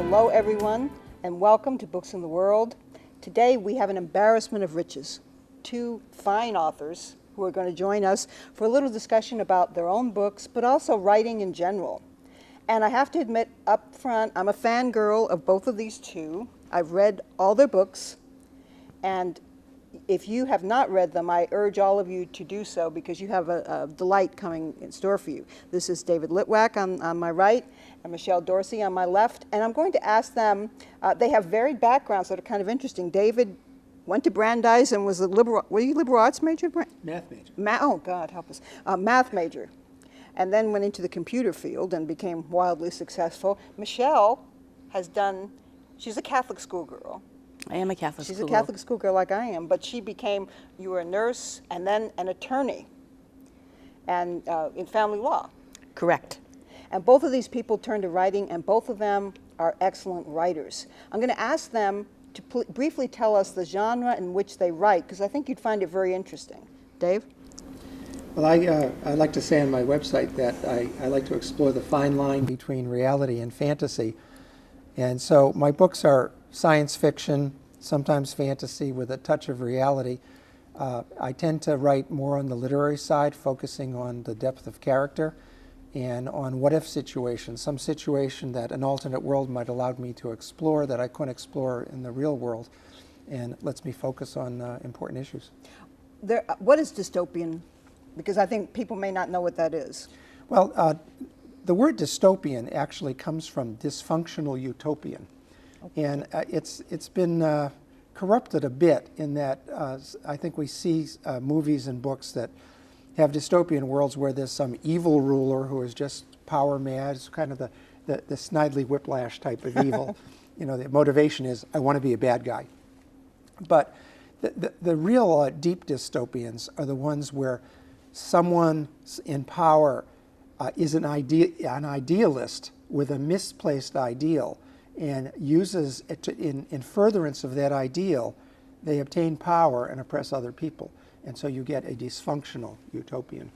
Hello everyone, and welcome to Books in the World. Today we have an embarrassment of riches. Two fine authors who are going to join us for a little discussion about their own books, but also writing in general. And I have to admit up front, I'm a fangirl of both of these two. I've read all their books, and if you have not read them, I urge all of you to do so because you have a delight coming in store for you. This is David Litwak on my right and Michele Dorsey on my left. And I'm going to ask them, they have varied backgrounds that are kind of interesting. David went to Brandeis and was a liberal, were you liberal arts major? Math major. Oh, God, help us. Math major. And then went into the computer field and became wildly successful. Michele has done, she's a Catholic schoolgirl. I am a Catholic She's schoolgirl. a Catholic schoolgirl like I am, but she became, you were a nurse and then an attorney and in family law. Correct. And both of these people turned to writing, and both of them are excellent writers. I'm going to ask them to briefly tell us the genre in which they write, because I think you'd find it very interesting. Dave? Well, I like to say on my website that I like to explore the fine line between reality and fantasy. And so my books are science fiction, sometimes fantasy with a touch of reality. I tend to write more on the literary side, focusing on the depth of character and on what-if situations, some situation that an alternate world might allow me to explore that I couldn't explore in the real world, and lets me focus on important issues. What is dystopian? Because I think people may not know what that is. Well, the word dystopian actually comes from dysfunctional utopian. Okay. And it's been corrupted a bit in that I think we see movies and books that have dystopian worlds where there's some evil ruler who is just power mad. It's kind of the Snidely Whiplash type of evil. You know, the motivation is, I want to be a bad guy. But the real deep dystopians are the ones where someone in power is an idealist with a misplaced ideal and uses it in furtherance of that ideal. They obtain power and oppress other people. And so you get a dysfunctional utopian.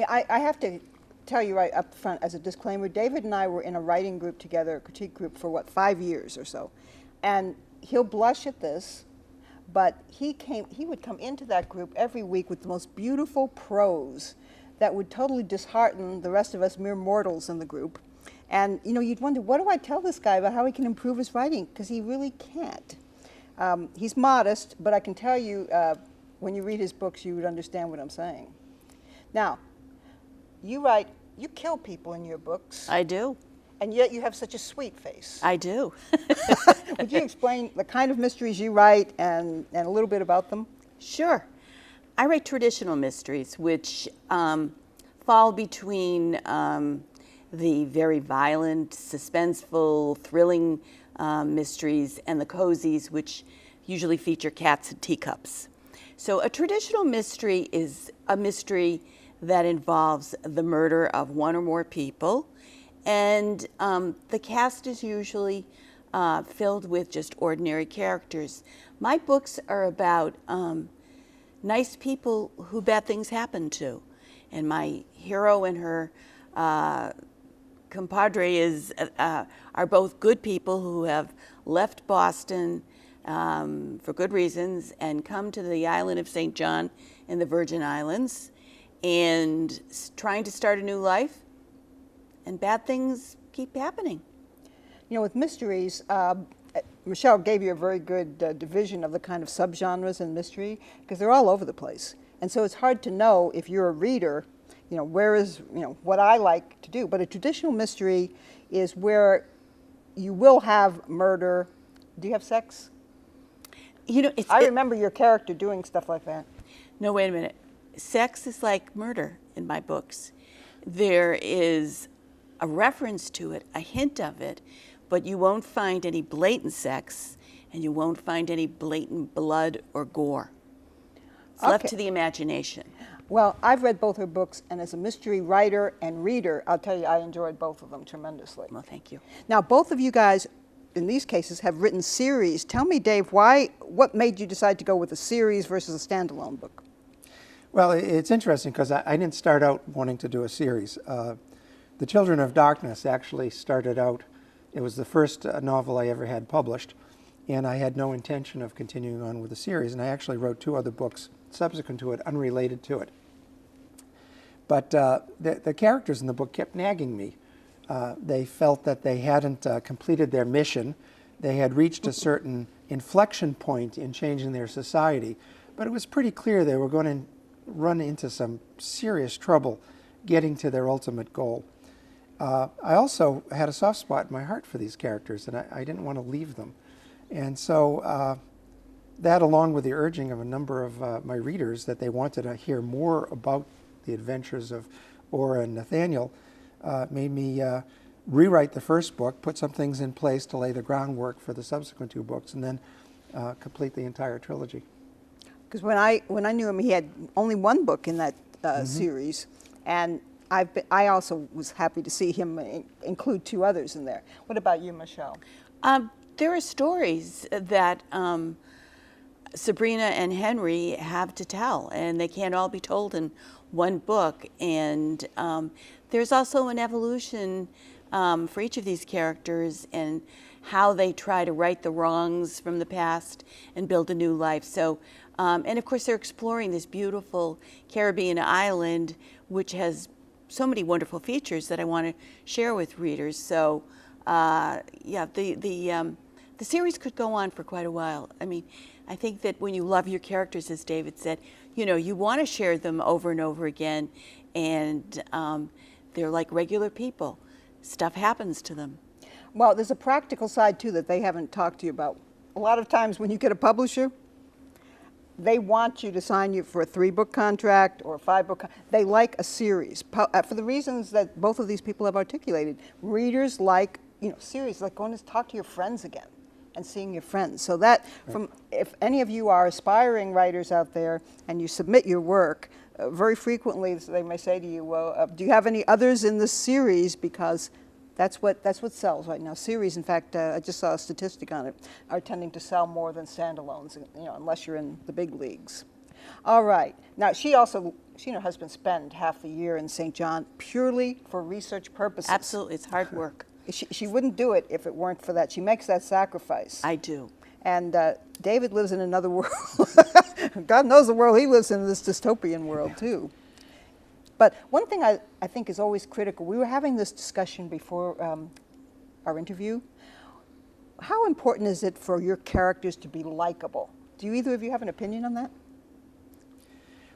I have to tell you right up front as a disclaimer, David and I were in a writing group together, a critique group for 5 years or so. And he'll blush at this, but he would come into that group every week with the most beautiful prose that would totally dishearten the rest of us mere mortals in the group. And you know, you'd wonder, what do I tell this guy about how he can improve his writing? Because he really can't. He's modest, but I can tell you, when you read his books, you would understand what I'm saying. Now, you kill people in your books. I do. And yet you have such a sweet face. I do. Would you explain the kind of mysteries you write and a little bit about them? Sure. I write traditional mysteries, which fall between the very violent, suspenseful, thrilling mysteries and the cozies, which usually feature cats and teacups. So a traditional mystery is a mystery that involves the murder of one or more people, and the cast is usually filled with just ordinary characters. My books are about nice people who bad things happen to, and my hero and her compadre are both good people who have left Boston for good reasons and come to the island of St. John in the Virgin Islands and trying to start a new life, and bad things keep happening. You know, with mysteries, Michele gave you a very good division of the kind of subgenres in mystery, because they're all over the place. And so it's hard to know if you're a reader, you know, where is, you know, what I like to do. But a traditional mystery is where you will have murder. Do you have sex? You know, I remember your character doing stuff like that. No, wait a minute. Sex is like murder in my books. There is a reference to it, a hint of it, but you won't find any blatant sex, and you won't find any blatant blood or gore. It's left to the imagination. Well, I've read both her books, and as a mystery writer and reader, I'll tell you, I enjoyed both of them tremendously. Well, thank you. Now, both of you guys, in these cases, have written series. Tell me, Dave, what made you decide to go with a series versus a standalone book? Well, it's interesting because I didn't start out wanting to do a series. The Children of Darkness actually started out It was the first novel I ever had published, and I had no intention of continuing on with the series, and I actually wrote 2 other books subsequent to it, unrelated to it. But the characters in the book kept nagging me. They felt that they hadn't completed their mission. They had reached a certain inflection point in changing their society, but it was pretty clear they were going to run into some serious trouble getting to their ultimate goal. I also had a soft spot in my heart for these characters, and I didn't want to leave them. And so that, along with the urging of a number of my readers that they wanted to hear more about the adventures of Ora and Nathaniel, made me rewrite the first book, put some things in place to lay the groundwork for the subsequent 2 books, and then complete the entire trilogy. Because when I knew him, he had only 1 book in that series, and I also was happy to see him include 2 others in there. What about you, Michele? There are stories that Sabrina and Henry have to tell, and they can't all be told in 1 book. And there's also an evolution for each of these characters and how they try to right the wrongs from the past and build a new life. So, and of course, they're exploring this beautiful Caribbean island, which has so many wonderful features that I want to share with readers. So, yeah, the series could go on for quite a while. I mean, I think that when you love your characters, as David said, you want to share them over and over again, and they're like regular people. Stuff happens to them. Well, there's a practical side, too, that they haven't talked to you about. A lot of times when you get a publisher, they want you to sign you for a 3-book contract or a 5-book. They like a series for the reasons that both of these people have articulated. Readers like, series, like going to talk to your friends again and seeing your friends. So that, if any of you are aspiring writers out there and you submit your work, very frequently they may say to you, well, do you have any others in this series? Because that's what sells right now. Series, in fact, I just saw a statistic on it, are tending to sell more than standalones, unless you're in the big leagues. All right. Now, she and her husband spend half the year in St. John purely for research purposes. Absolutely. It's hard work. She wouldn't do it if it weren't for that. She makes that sacrifice. I do. And David lives in another world. God knows the world he lives in, this dystopian world, too. But one thing I think is always critical, we were having this discussion before our interview. How important is it for your characters to be likable? Do either of you have an opinion on that?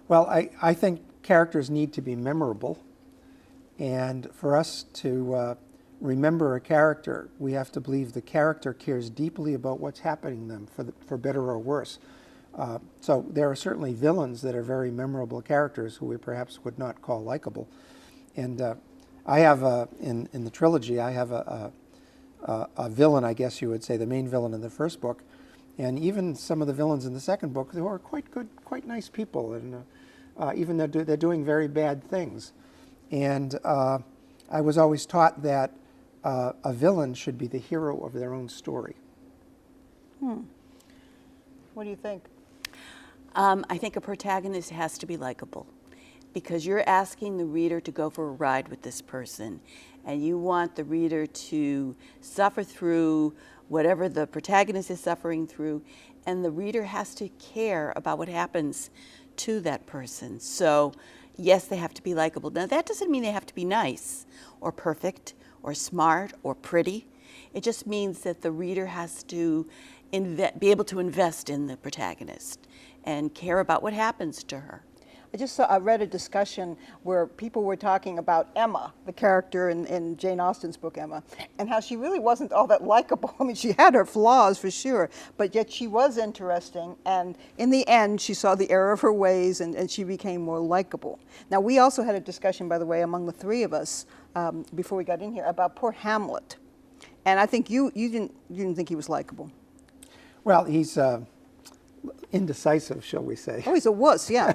Well, I think characters need to be memorable. And for us to remember a character, we have to believe the character cares deeply about what's happening to them, for better or worse. So there are certainly villains that are very memorable characters who we perhaps would not call likable. And I have, in the trilogy, I have a villain, I guess you would say, the main villain in the first book, and even some of the villains in the second book who are quite good, quite nice people, and even they're doing very bad things. And I was always taught that a villain should be the hero of their own story. What do you think? I think a protagonist has to be likable, because you're asking the reader to go for a ride with this person, and you want the reader to suffer through whatever the protagonist is suffering through, and the reader has to care about what happens to that person. So yes, they have to be likable. Now, that doesn't mean they have to be nice or perfect or smart or pretty. It just means that the reader has to be able to invest in the protagonist and care about what happens to her. I read a discussion where people were talking about Emma, the character in Jane Austen's book Emma, and how she really wasn't all that likable. I mean, she had her flaws for sure, but yet she was interesting, and in the end, she saw the error of her ways, and she became more likable. Now, we also had a discussion, by the way, among the 3 of us before we got in here about poor Hamlet, and I think you didn't think he was likable. Well, he's indecisive, shall we say. Oh, he's a wuss, yeah.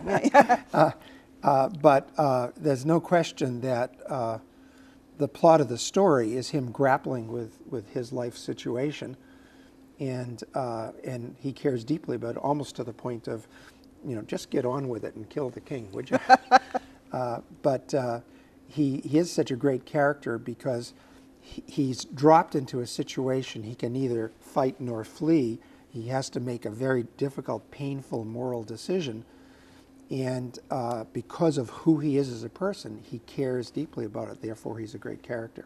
But there's no question that the plot of the story is him grappling with his life situation, and he cares deeply about it, almost to the point of, just get on with it and kill the king, would you? But he is such a great character because he's dropped into a situation he can neither fight nor flee. He has to make a very difficult, painful moral decision. And because of who he is as a person, he cares deeply about it. Therefore, he's a great character.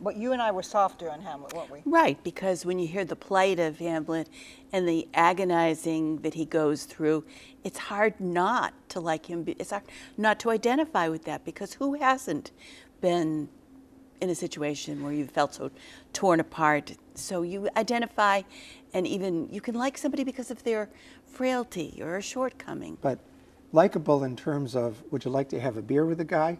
But you and I were softer on Hamlet, weren't we? Right, because when you hear the plight of Hamlet and the agonizing that he goes through, it's hard not to like him. It's hard not to identify with that, because who hasn't been in a situation where you felt so torn apart? So you identify, and even you can like somebody because of their frailty or a shortcoming. But likable in terms of, would you like to have a beer with a guy?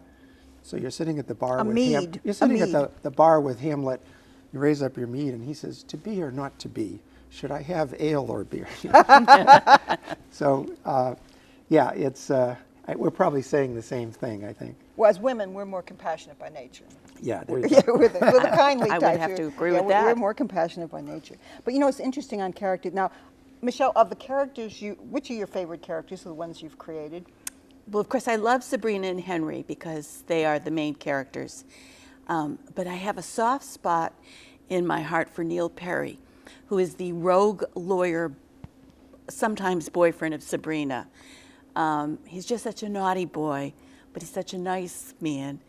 So you're sitting at the bar with mead. You're sitting A at the bar with Hamlet. You raise up your mead, and he says, "To be or not to be? Should I have ale or beer?" So, yeah, it's we're probably saying the same thing, I think. Well, as women, we're more compassionate by nature. Yeah, there you Yeah, go. we're the kindly I type. would have to agree Yeah, with that. We're more compassionate by nature. But you know, it's interesting on character. Now, Michele, of the characters, which are your favorite characters, are the ones you've created? Well, of course, I love Sabrina and Henry because they are the main characters. But I have a soft spot in my heart for Neil Perry, who is the rogue lawyer, sometimes boyfriend of Sabrina. He's just such a naughty boy, but he's such a nice man.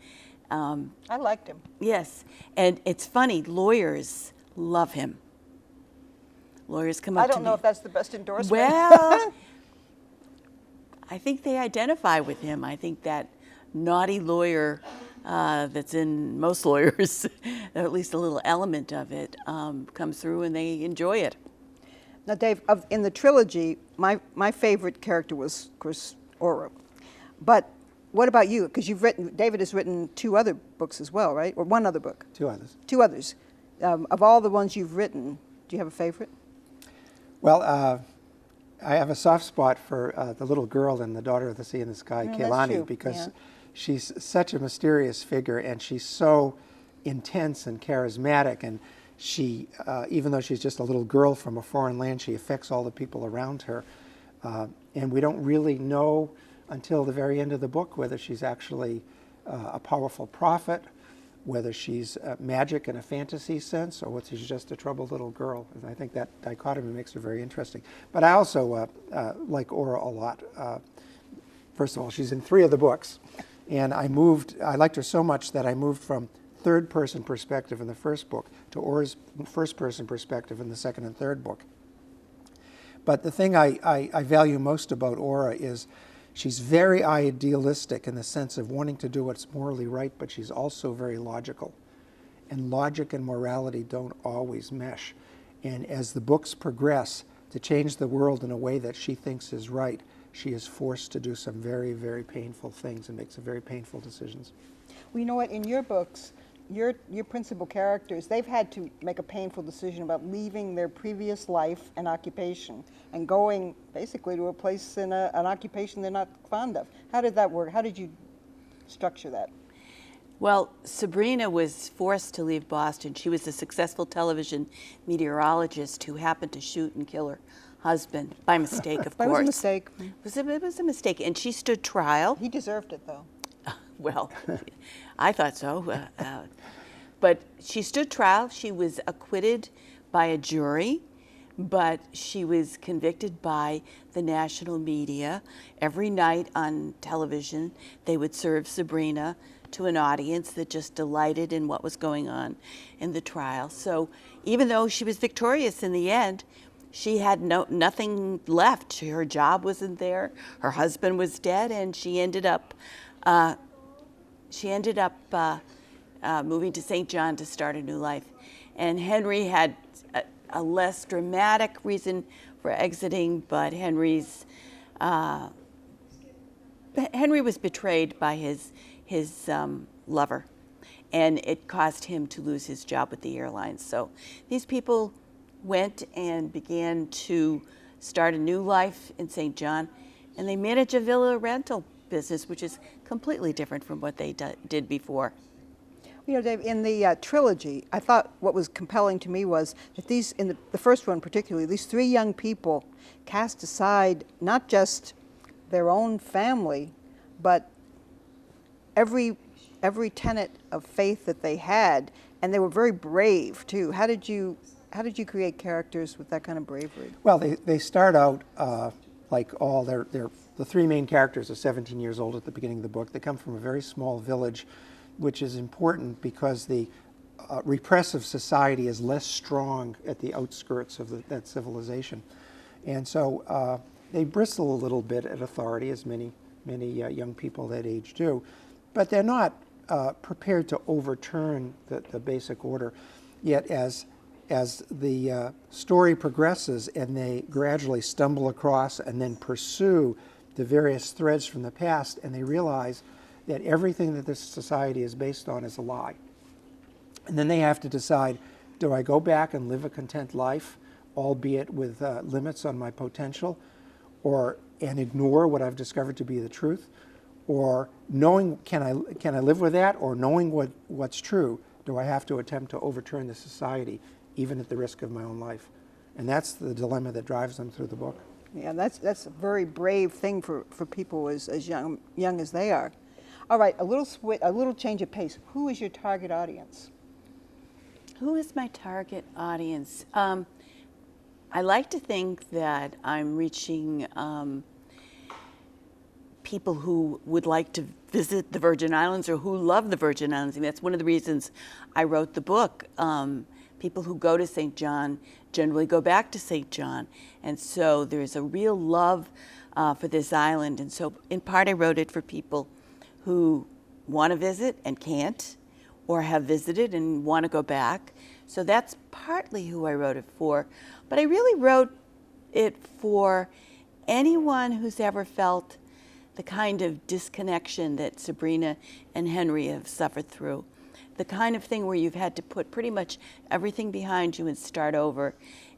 I liked him. Yes, and it's funny, lawyers love him. Lawyers come up I to don't know me. if that's the best endorsement. Well, I think they identify with him. I think that naughty lawyer that's in most lawyers, or at least a little element of it, comes through and they enjoy it. Now, Dave, in the trilogy, my favorite character was, of course, Aura. But what about you? Because David has written 2 other books as well, right? Or 1 other book? 2 others. 2 others. Of all the ones you've written, do you have a favorite? Well, I have a soft spot for the little girl in The Daughter of the Sea and the Sky, Yeah, that's true. Kehlani, because Yeah. she's such a mysterious figure, and she's so intense and charismatic, and she, even though she's just a little girl from a foreign land, she affects all the people around her. And we don't really know until the very end of the book whether she's actually a powerful prophet, whether she's magic in a fantasy sense, or whether she's just a troubled little girl. And I think that dichotomy makes her very interesting. But I also like Aura a lot. First of all, she's in 3 of the books. And I liked her so much that I moved from third-person perspective in the first book to Aura's first-person perspective in the second and third book. But the thing I value most about Aura is she's very idealistic in the sense of wanting to do what's morally right, but she's also very logical. And logic and morality don't always mesh. And as the books progress to change the world in a way that she thinks is right, she is forced to do some very, very painful things and make some very painful decisions. Well, you know what? In your books, your principal characters, they've had to make a painful decision about leaving their previous life and occupation and going basically to a place in an occupation they're not fond of. How did that work? How did you structure that? Well, Sabrina was forced to leave Boston. She was a successful television meteorologist who happened to shoot and kill her husband by mistake, of That course. was a mistake. It was a mistake, and she stood trial. He deserved it, though. Well, I thought so. But she stood trial. She was acquitted by a jury, but she was convicted by the national media. Every night on television, they would serve Sabrina to an audience that just delighted in what was going on in the trial. So even though she was victorious in the end, she had nothing left. Her job wasn't there. Her husband was dead, and she ended up moving to St. John to start a new life. And Henry had a less dramatic reason for exiting, but Henry was betrayed by his lover, and it caused him to lose his job with the airlines. So these people went and began to start a new life in St. John, and they manage a villa rental business, which is completely different from what they did before. You know, Dave, in the trilogy, I thought what was compelling to me was that in the first one particularly, these 3 young people cast aside not just their own family, but every every tenet of faith that they had, and they were very brave too. How did you create characters with that kind of bravery? Well, they start out like all the three main characters are 17 years old at the beginning of the book. They come from a very small village, which is important because the repressive society is less strong at the outskirts of that civilization. And so they bristle a little bit at authority, as many young people that age do, but they're not prepared to overturn the basic order. Yet as the story progresses and they gradually stumble across and then pursue the various threads from the past, and they realize that everything that this society is based on is a lie. And then they have to decide, do I go back and live a content life, albeit with limits on my potential, and ignore what I've discovered to be the truth? Or knowing, can I live with that? Or knowing what's true, do I have to attempt to overturn the society, even at the risk of my own life? And that's the dilemma that drives them through the book. Yeah, that's a very brave thing for people as young as they are. All right, a little change of pace. Who is your target audience? Who is my target audience? I like to think that I'm reaching people who would like to visit the Virgin Islands or who love the Virgin Islands. And that's one of the reasons I wrote the book. People who go to St. John generally go back to St. John. And so there's a real love for this island. And so in part I wrote it for people who want to visit and can't, or have visited and want to go back. So that's partly who I wrote it for. But I really wrote it for anyone who's ever felt the kind of disconnection that Sabrina and Henry have suffered through. The kind of thing where you've had to put pretty much everything behind you and start over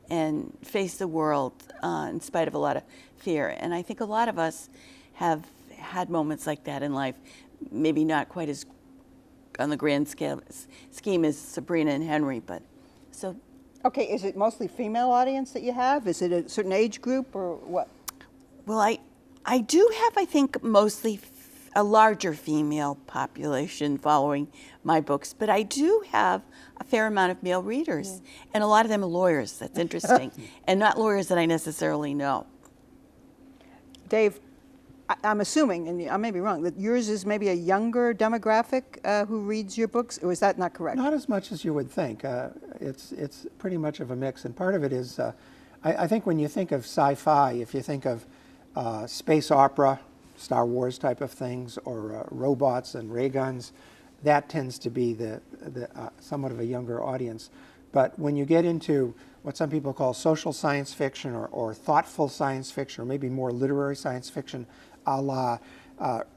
and face the world in spite of a lot of fear. And I think a lot of us have had moments like that in life, maybe not quite as on the grand scheme as Sabrina and Henry, but so. Okay, is it mostly female audience that you have? Is it a certain age group or what? Well, I do have, I think, mostly a larger female population following my books, but I do have a fair amount of male readers, and a lot of them are lawyers. That's interesting, and not lawyers that I necessarily know. Dave, I'm assuming, and I may be wrong, that yours is maybe a younger demographic who reads your books, or is that not correct? Not as much as you would think. It's pretty much of a mix, and part of it is, I think when you think of sci-fi, if you think of space opera, Star Wars type of things, or robots and ray guns, that tends to be the somewhat of a younger audience. But when you get into what some people call social science fiction or thoughtful science fiction, or maybe more literary science fiction, a la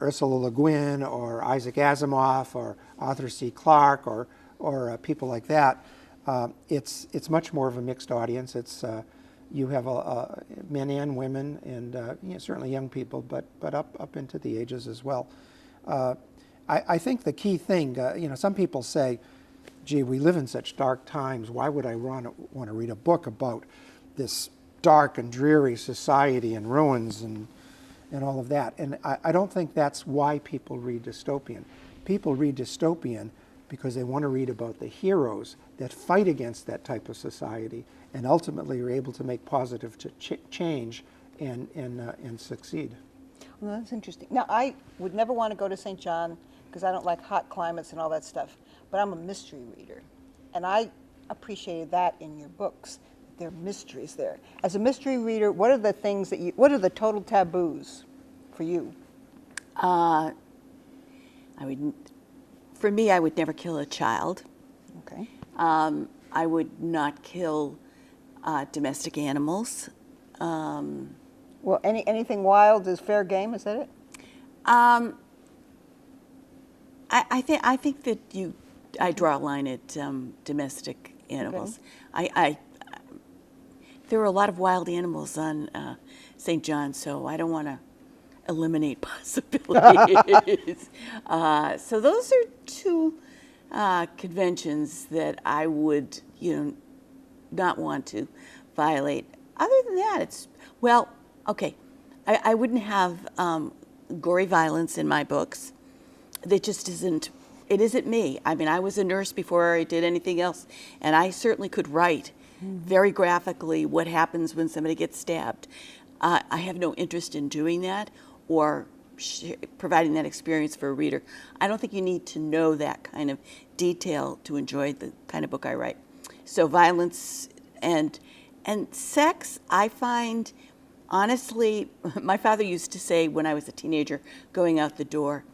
Ursula Le Guin or Isaac Asimov or Arthur C. Clarke or people like that, it's much more of a mixed audience. It's you have men and women, and certainly young people, but up into the ages as well. I think the key thing, some people say, gee, we live in such dark times. Why would I want to read a book about this dark and dreary society and ruins and all of that? And I don't think that's why people read dystopian. People read dystopian because they want to read about the heroes that fight against that type of society and ultimately are able to make positive change and succeed. Well, that's interesting. Now, I would never want to go to St. John because I don't like hot climates and all that stuff, but I'm a mystery reader, and I appreciated that in your books. There are mysteries there. As a mystery reader, what are the things what are the total taboos for you? For me, I would never kill a child. Okay. I would not kill domestic animals. Well, anything wild is fair game, is that it? I think that I draw a line at domestic animals. Okay. There are a lot of wild animals on St. John, so I don't want to eliminate possibilities. So those are two conventions that I would, not want to violate. Other than that, I wouldn't have gory violence in my books. That just isn't it isn't me. I mean, I was a nurse before I did anything else, and I certainly could write very graphically what happens when somebody gets stabbed. I have no interest in doing that or providing that experience for a reader. I don't think you need to know that kind of detail to enjoy the kind of book I write. So violence and sex, I find, honestly, my father used to say when I was a teenager going out the door,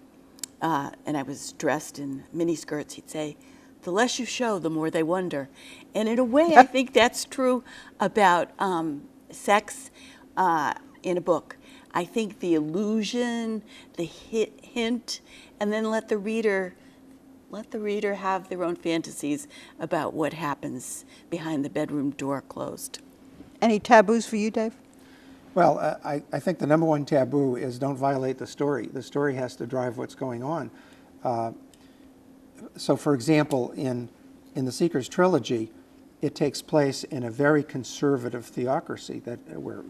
and I was dressed in miniskirts, he'd say, "The less you show, the more they wonder." And in a way, I think that's true about sex in a book. I think the illusion, the hint, and then let the reader have their own fantasies about what happens behind the bedroom door closed. Any taboos for you, Dave? Well, I think the number one taboo is don't violate the story. The story has to drive what's going on. So, for example, in the Seeker's trilogy, it takes place in a very conservative theocracy where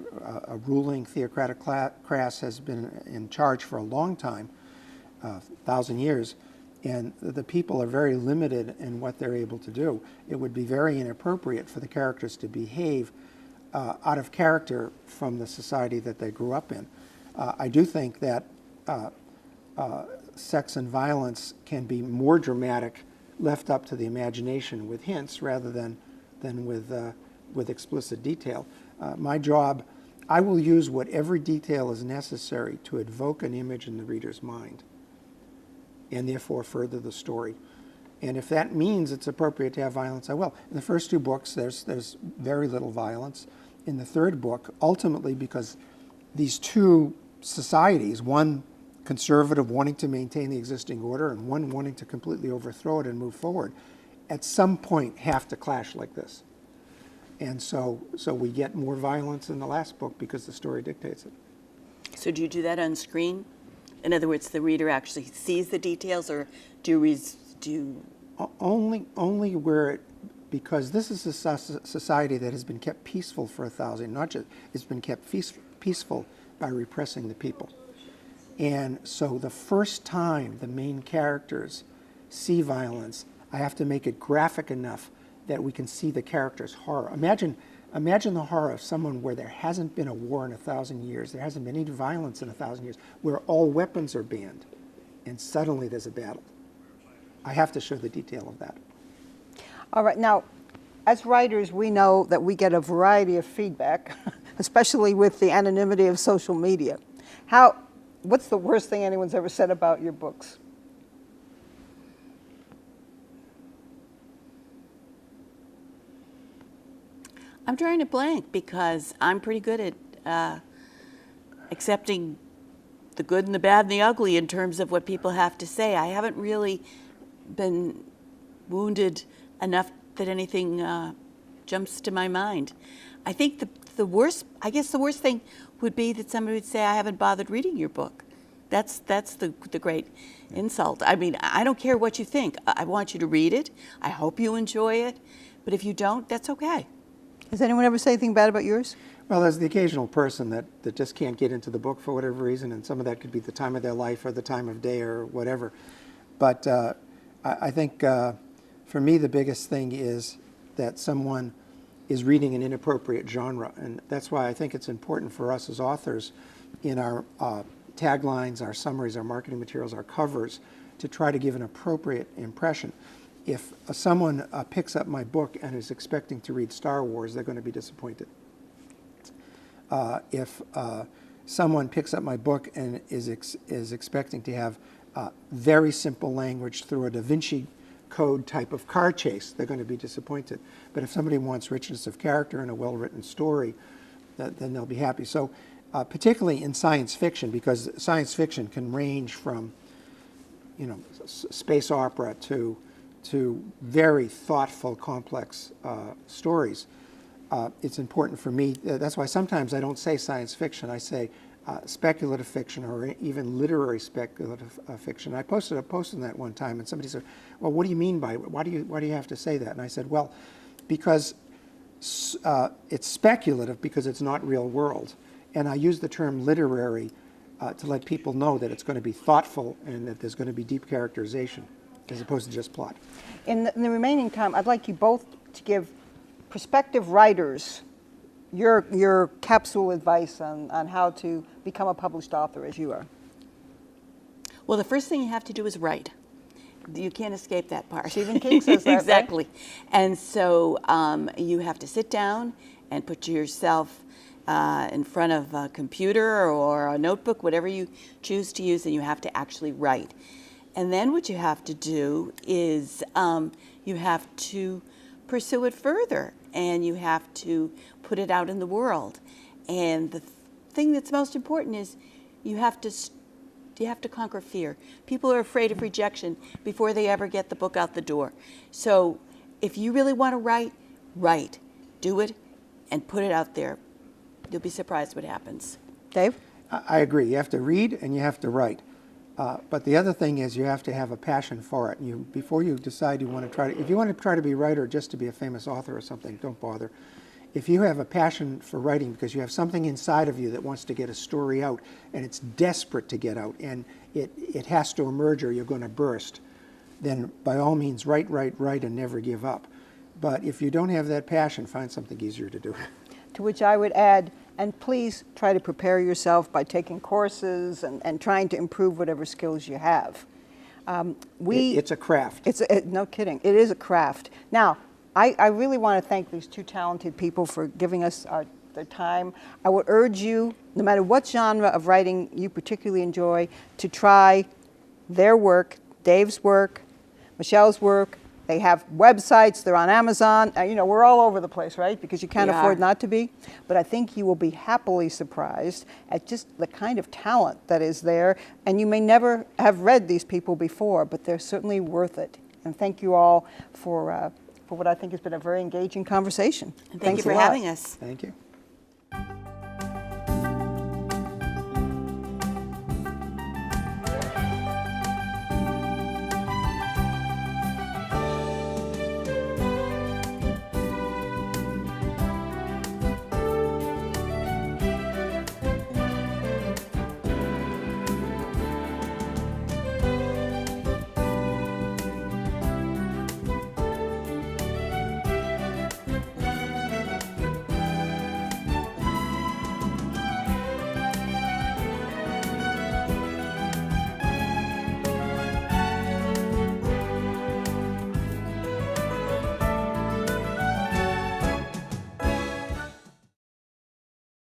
a ruling theocratic class has been in charge for a long time, 1,000 years, and the people are very limited in what they're able to do. It would be very inappropriate for the characters to behave out of character from the society that they grew up in. I do think that sex and violence can be more dramatic, left up to the imagination with hints rather than with explicit detail. My job, I will use whatever detail is necessary to evoke an image in the reader's mind and therefore further the story. And if that means it's appropriate to have violence, I will. In the first two books, there's very little violence. In the third book, ultimately because these two societies, one conservative wanting to maintain the existing order and one wanting to completely overthrow it and move forward, at some point have to clash like this. And so we get more violence in the last book because the story dictates it. So do you do that on screen? In other words, the reader actually sees the details, or do you... Only where it, because this is a society that has been kept peaceful for 1,000, not just, it's been kept peaceful by repressing the people. And so the first time the main characters see violence, I have to make it graphic enough that we can see the character's horror. Imagine the horror of someone where there hasn't been a war in 1,000 years, there hasn't been any violence in 1,000 years, where all weapons are banned, and suddenly there's a battle. I have to show the detail of that. All right, now, as writers, we know that we get a variety of feedback, especially with the anonymity of social media. What's the worst thing anyone's ever said about your books? I'm drawing a blank because I'm pretty good at accepting the good and the bad and the ugly in terms of what people have to say. I haven't really been wounded enough that anything jumps to my mind. I think the worst thing would be that somebody would say, "I haven't bothered reading your book." That's the great insult. I mean, I don't care what you think. I want you to read it. I hope you enjoy it. But if you don't, that's okay. Has anyone ever said anything bad about yours? Well, there's the occasional person that just can't get into the book for whatever reason, and some of that could be the time of their life or the time of day or whatever. But I think for me the biggest thing is that someone is reading an inappropriate genre, and that's why I think it's important for us as authors in our taglines, our summaries, our marketing materials, our covers, to try to give an appropriate impression. If someone picks up my book and is expecting to read Star Wars, they're going to be disappointed. If someone picks up my book and is expecting to have very simple language through a Da Vinci Code type of car chase, they're going to be disappointed. But if somebody wants richness of character and a well-written story, then they'll be happy. So particularly in science fiction, because science fiction can range from, space opera to very thoughtful, complex stories. It's important for me. That's why sometimes I don't say science fiction. I say speculative fiction or even literary speculative fiction. I posted a post on that one time, and somebody said, "Well, what do you mean by it? Why do you have to say that?" And I said, "Well, because it's speculative because it's not real world, and I use the term literary to let people know that it's going to be thoughtful and that there's going to be deep characterization." as opposed to just plot. In the remaining time, I'd like you both to give prospective writers your capsule advice on how to become a published author as you are. Well, the first thing you have to do is write. You can't escape that part. Stephen King says that, right? Exactly. And so you have to sit down and put yourself in front of a computer or a notebook, whatever you choose to use, and you have to actually write. And then what you have to do is you have to pursue it further, and you have to put it out in the world. And the thing that's most important is you have to conquer fear. People are afraid of rejection before they ever get the book out the door. So if you really want to write, write. Do it and put it out there. You'll be surprised what happens. Dave? I agree. You have to read and you have to write. But the other thing is you have to have a passion for it. Before you decide you want to try to, if you want to try to be a writer just to be a famous author or something, don't bother. If you have a passion for writing because you have something inside of you that wants to get a story out and it's desperate to get out and it has to emerge or you're going to burst, then by all means write, write, write and never give up. But if you don't have that passion, find something easier to do. To which I would add, and please try to prepare yourself by taking courses and trying to improve whatever skills you have. It's a craft. No kidding. It is a craft. Now, I really want to thank these two talented people for giving us their time. I would urge you, no matter what genre of writing you particularly enjoy, to try their work, Dave's work, Michele's work. They have websites, they're on Amazon. We're all over the place, right? Because you can't afford not to be. But I think you will be happily surprised at just the kind of talent that is there. And you may never have read these people before, but they're certainly worth it. And thank you all for what I think has been a very engaging conversation. And thank you for having us. Thank you.